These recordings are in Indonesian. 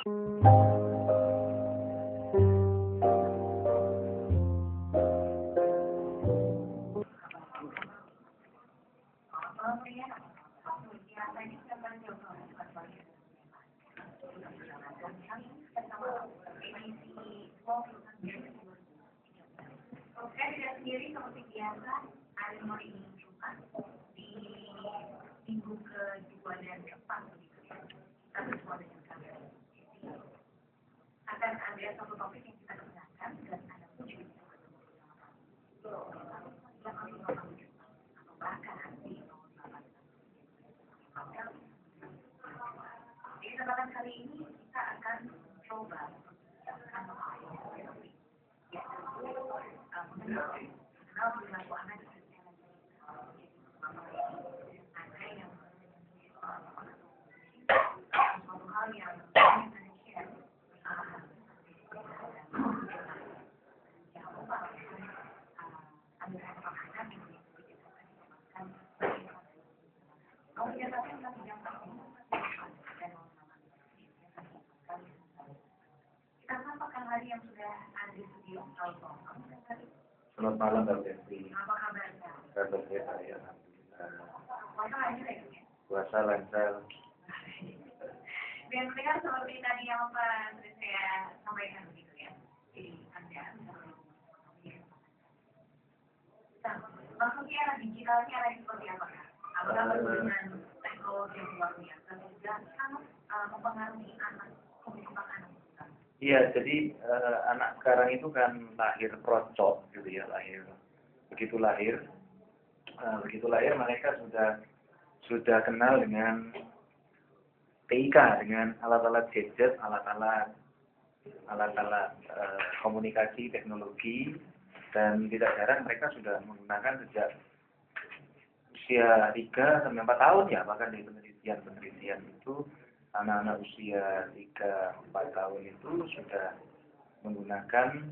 Saya sendiri seperti biasa hari ini Jumat di minggu kedua dan keempat begitu ya. Kita bersua dengan kalian. Jadi akan ada satu topik yang kita gunakan dan ada pun juga kita gunakan atau bahkan di kesempatan kali ini kita akan coba mengenal perilaku anak di ada yang suatu hal yang share jangan lupa ada makanan yang dikatakan kalau biasanya kita tidak tahu kita sampaikan hari yang sudah ada di studio. Selamat malam Mbak Devi. Apa kabarnya? Kabar sehat ya, alhamdulillah. Puasa lancar ya? Puasa lancar. Dan mendengar seperti tadi yang Pak saya sampaikan begitu ya. Jadi Anda maksudnya era digitalnya era seperti apa? Apakah dengan teknologi yang luar biasa sudah sangat mempengaruhi anak perkembangan anak? Iya, jadi anak sekarang itu kan lahir krocok gitu ya, begitu lahir mereka sudah kenal dengan TIK, dengan alat-alat gadget, alat-alat komunikasi teknologi, dan tidak jarang mereka sudah menggunakan sejak usia 3 sampai 4 tahun ya, bahkan di penelitian itu anak-anak usia 3-4 tahun itu sudah menggunakan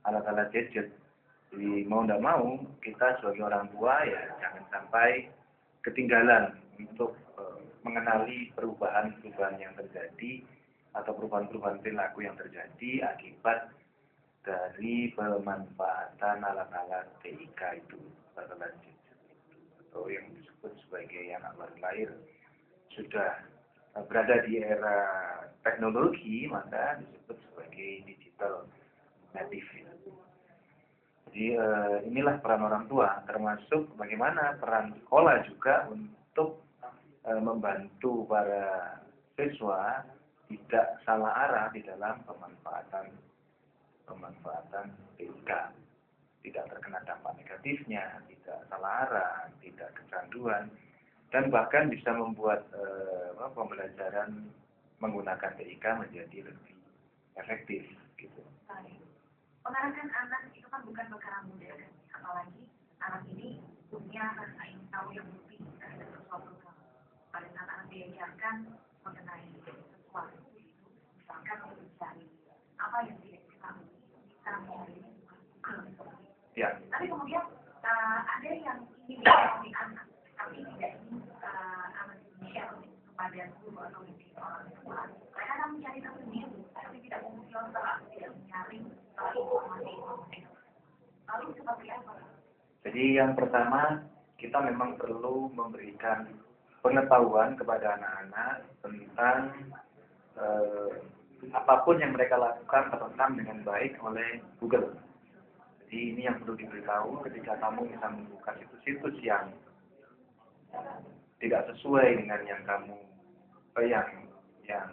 alat-alat gadget. Jadi mau tidak mau kita sebagai orang tua ya jangan sampai ketinggalan untuk mengenali perubahan-perubahan yang terjadi atau perubahan-perubahan perilaku yang terjadi akibat dari pemanfaatan alat-alat TIK itu, alat-alat gadget itu, atau yang disebut sebagai anak baru lahir sudah berada di era teknologi, maka disebut sebagai digital native. Jadi inilah peran orang tua, termasuk bagaimana peran sekolah juga untuk membantu para siswa tidak salah arah di dalam pemanfaatan TIK, tidak terkena dampak negatifnya, tidak salah arah, tidak kecanduan, dan bahkan bisa membuat pembelajaran menggunakan TIK menjadi lebih efektif gitu. Pengarahan anak itu kan bukan perkara mudah, apalagi anak ini punya rasa ingin tahu yang lebih dari sesuatu hal. Pada saat anak diajarkan mengenai sesuatu, misalkan mencari apa yang tidak diketahui, bisa mencari Ya. Tapi kemudian ada yang ingin mengetahui anak, tapi tidak ingin anak share kepada guru atau orang tua. Mereka akan mencari tahu sendiri, tapi tidak memfilter, tidak mencari informasi. Lalu seperti apa? Jadi yang pertama kita memang perlu memberikan pengetahuan kepada anak-anak tentang apapun yang mereka lakukan terekam dengan baik oleh Google. Jadi ini yang perlu diberitahu ketika kamu bisa membuka situs-situs yang tidak sesuai dengan yang kamu yang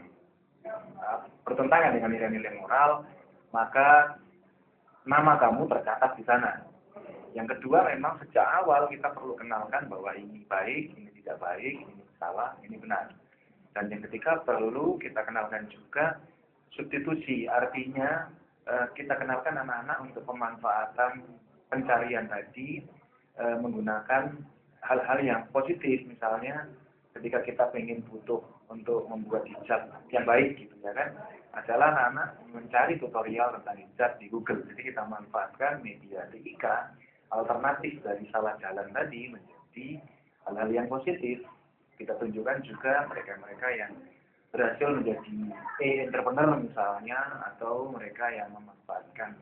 bertentangan dengan nilai-nilai moral, maka nama kamu tercatat di sana. Yang kedua, memang sejak awal kita perlu kenalkan bahwa ini baik, ini tidak baik, ini salah, ini benar. Dan yang ketiga, perlu kita kenalkan juga substitusi, artinya kita kenalkan anak-anak untuk pemanfaatan pencarian tadi menggunakan hal-hal yang positif, misalnya ketika kita butuh untuk membuat hijab yang baik gitu ya kan, adalah anak-anak mencari tutorial tentang hijab di Google. Jadi kita manfaatkan media TIK alternatif dari salah jalan tadi menjadi hal-hal yang positif. Kita tunjukkan juga mereka-mereka yang berhasil menjadi entrepreneur misalnya, atau mereka yang memanfaatkan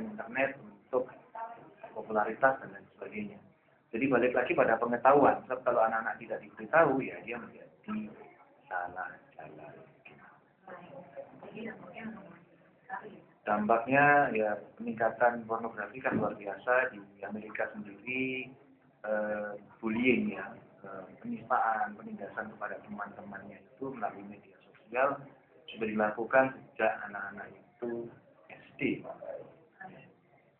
internet untuk popularitas dan lain sebagainya. Jadi balik lagi pada pengetahuan. Sebab kalau anak-anak tidak diberitahu, ya dia menjadi salah jalan. Dampaknya ya peningkatan pornografi kan luar biasa di Amerika sendiri, bullying ya, penistaan, penindasan kepada teman-temannya itu melalui media sosial sudah dilakukan sejak anak-anak itu SD.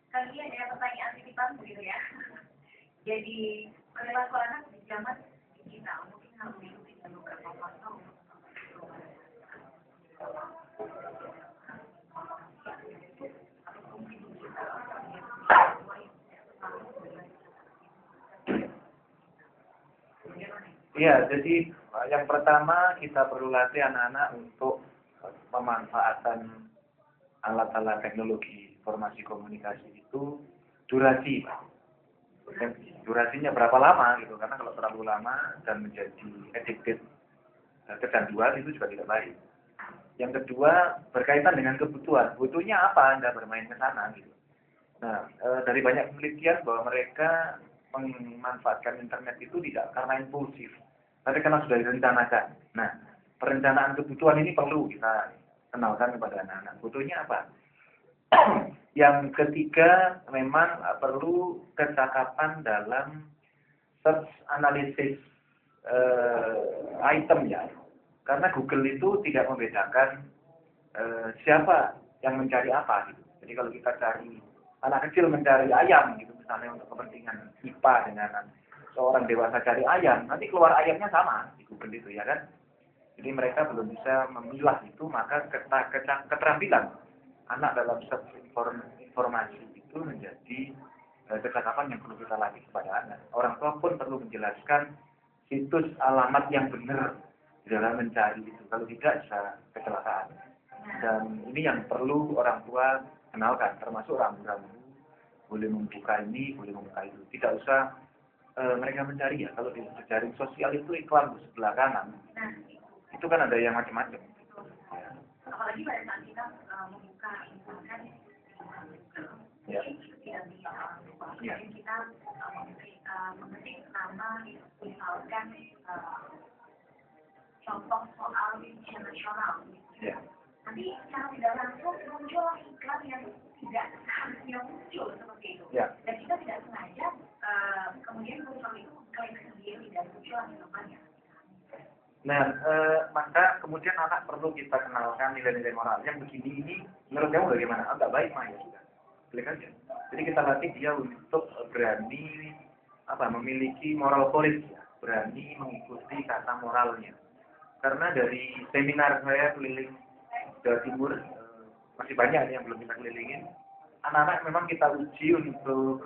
Kali ada pertanyaan titipan begitu ya. Jadi perilaku anak di zaman digital mungkin harus diikuti dengan beberapa faktor. Iya, jadi yang pertama kita perlu latih anak-anak untuk pemanfaatan alat-alat teknologi informasi komunikasi itu durasi, Pak. Durasinya berapa lama gitu, karena kalau terlalu lama dan menjadi addicted, kecanduan itu juga tidak baik. Yang kedua berkaitan dengan kebutuhan, butuhnya apa Anda bermain ke sana gitu. Nah, dari banyak penelitian bahwa mereka memanfaatkan internet itu tidak karena impulsif, tapi karena sudah direncanakan. Nah, perencanaan kebutuhan ini perlu kita kenalkan kepada anak-anak. Butuhnya apa? Yang ketiga, memang perlu kecakapan dalam search analisis item ya. Karena Google itu tidak membedakan siapa yang mencari apa gitu. Jadi kalau kita cari, anak kecil mencari ayam gitu misalnya untuk kepentingan IPA dengan seorang dewasa cari ayam, nanti keluar ayamnya sama di Google itu ya kan. Jadi mereka belum bisa memilah itu, maka keterampilan anak dalam search informasi itu menjadi kecakapan yang perlu kita latih kepada anak. Orang tua pun perlu menjelaskan situs alamat yang benar di dalam mencari itu. Kalau tidak bisa kecelakaan. Dan ini yang perlu orang tua kenalkan, termasuk rambu-rambu. Boleh membuka ini, boleh membuka itu. Tidak usah mereka mencari ya. Kalau di jejaring sosial itu iklan di sebelah kanan. Itu kan ada yang macam-macam. Ya. Apalagi pada saat kita membuka internet Ya. itu tidak bisa lupa. Ya. Jadi kita mengetik nama misalkan contoh soal ujian nasional. Ya. Nanti secara tidak langsung muncul iklan yang tidak harusnya muncul seperti itu. Ya. Dan kita tidak sengaja kemudian muncul itu klaim sendiri dan muncul di depannya. Nah, maka kemudian anak perlu kita kenalkan nilai-nilai moral yang begini ini menurut kamu bagaimana? Agak baik mah ya sudah, klik aja. Jadi kita latih dia untuk berani memiliki moral police, ya. Berani mengikuti kata moralnya. Karena dari seminar saya keliling Jawa Timur masih banyak yang belum kita kelilingin. Anak-anak memang kita uji untuk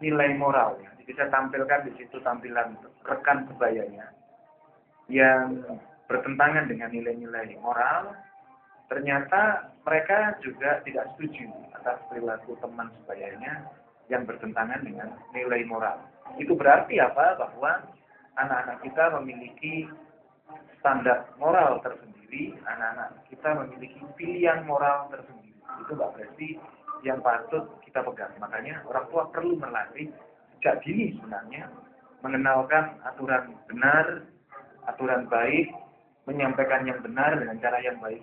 nilai moralnya. Jadi saya tampilkan di situ tampilan rekan sebayanya yang bertentangan dengan nilai-nilai moral. Ternyata mereka juga tidak setuju atas perilaku teman sebayanya yang bertentangan dengan nilai moral. Itu berarti apa? Bahwa anak-anak kita memiliki standar moral tersendiri, anak-anak kita memiliki pilihan moral tersendiri. Itu Mbak Presti yang patut kita pegang. Makanya orang tua perlu melatih sejak dini sebenarnya mengenalkan aturan benar, aturan baik, menyampaikan yang benar dengan cara yang baik.